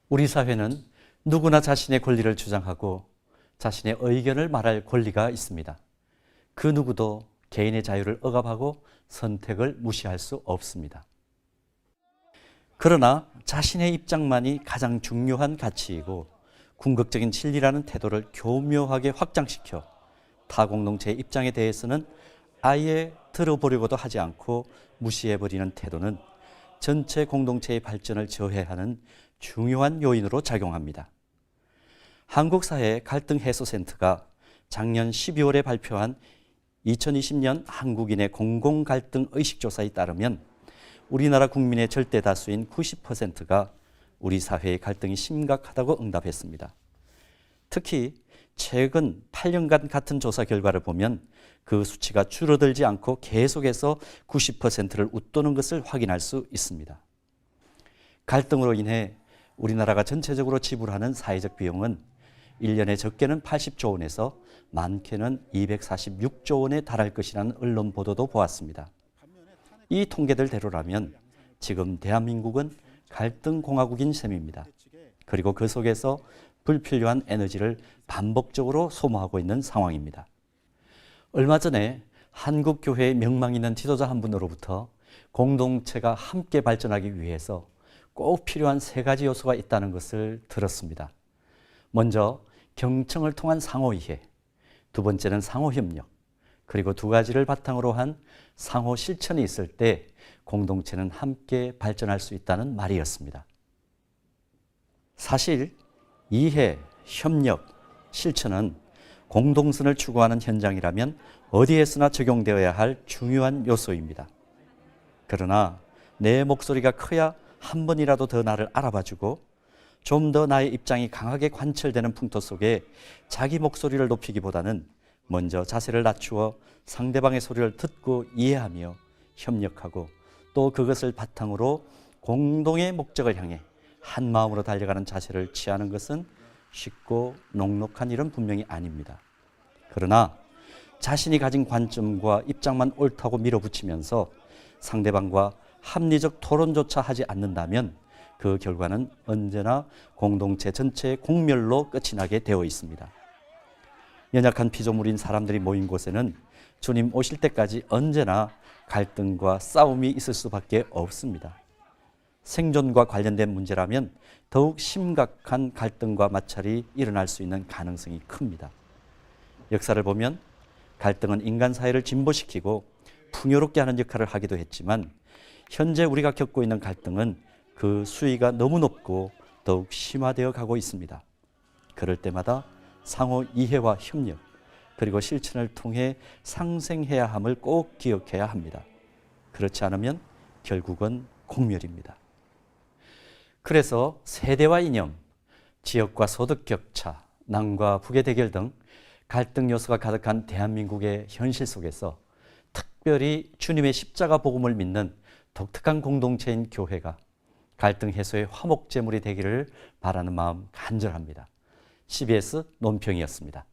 우리 사회는 누구나 자신의 권리를 주장하고 자신의 의견을 말할 권리가 있습니다. 그 누구도 개인의 자유를 억압하고 선택을 무시할 수 없습니다. 그러나 자신의 입장만이 가장 중요한 가치이고 궁극적인 진리라는 태도를 교묘하게 확장시켜 타 공동체의 입장에 대해서는 아예 들어보려고도 하지 않고 무시해버리는 태도는 전체 공동체의 발전을 저해하는 중요한 요인으로 작용합니다. 한국사회 갈등해소센터가 작년 12월에 발표한 2020년 한국인의 공공갈등 의식조사에 따르면 우리나라 국민의 절대 다수인 90%가 우리 사회의 갈등이 심각하다고 응답했습니다. 특히 최근 8년간 같은 조사 결과를 보면 그 수치가 줄어들지 않고 계속해서 90%를 웃도는 것을 확인할 수 있습니다. 갈등으로 인해 우리나라가 전체적으로 지불하는 사회적 비용은 1년에 적게는 80조 원에서 많게는 246조 원에 달할 것이라는 언론 보도도 보았습니다. 이 통계들대로라면 지금 대한민국은 갈등공화국인 셈입니다. 그리고 그 속에서 불필요한 에너지를 반복적으로 소모하고 있는 상황입니다. 얼마 전에 한국교회의 명망 있는 지도자 한 분으로부터 공동체가 함께 발전하기 위해서 꼭 필요한 3가지 요소가 있다는 것을 들었습니다. 먼저 경청을 통한 상호이해, 두 번째는 상호협력, 그리고 2가지를 바탕으로 한 상호 실천이 있을 때 공동체는 함께 발전할 수 있다는 말이었습니다. 사실 이해, 협력, 실천은 공동선을 추구하는 현장이라면 어디에서나 적용되어야 할 중요한 요소입니다. 그러나 내 목소리가 커야 한 번이라도 더 나를 알아봐주고 좀 더 나의 입장이 강하게 관철되는 풍토 속에 자기 목소리를 높이기보다는 먼저 자세를 낮추어 상대방의 소리를 듣고 이해하며 협력하고 또 그것을 바탕으로 공동의 목적을 향해 한 마음으로 달려가는 자세를 취하는 것은 쉽고 녹록한 일은 분명히 아닙니다. 그러나 자신이 가진 관점과 입장만 옳다고 밀어붙이면서 상대방과 합리적 토론조차 하지 않는다면 그 결과는 언제나 공동체 전체의 공멸로 끝이 나게 되어 있습니다. 연약한 피조물인 사람들이 모인 곳에는 주님 오실 때까지 언제나 갈등과 싸움이 있을 수밖에 없습니다. 생존과 관련된 문제라면 더욱 심각한 갈등과 마찰이 일어날 수 있는 가능성이 큽니다. 역사를 보면 갈등은 인간 사회를 진보시키고 풍요롭게 하는 역할을 하기도 했지만 현재 우리가 겪고 있는 갈등은 그 수위가 너무 높고 더욱 심화되어 가고 있습니다. 그럴 때마다 상호 이해와 협력 그리고 실천을 통해 상생해야 함을 꼭 기억해야 합니다. 그렇지 않으면 결국은 공멸입니다. 그래서 세대와 이념, 지역과 소득 격차, 남과 북의 대결 등 갈등 요소가 가득한 대한민국의 현실 속에서 특별히 주님의 십자가 복음을 믿는 독특한 공동체인 교회가 갈등 해소의 화목제물이 되기를 바라는 마음 간절합니다. CBS 논평이었습니다.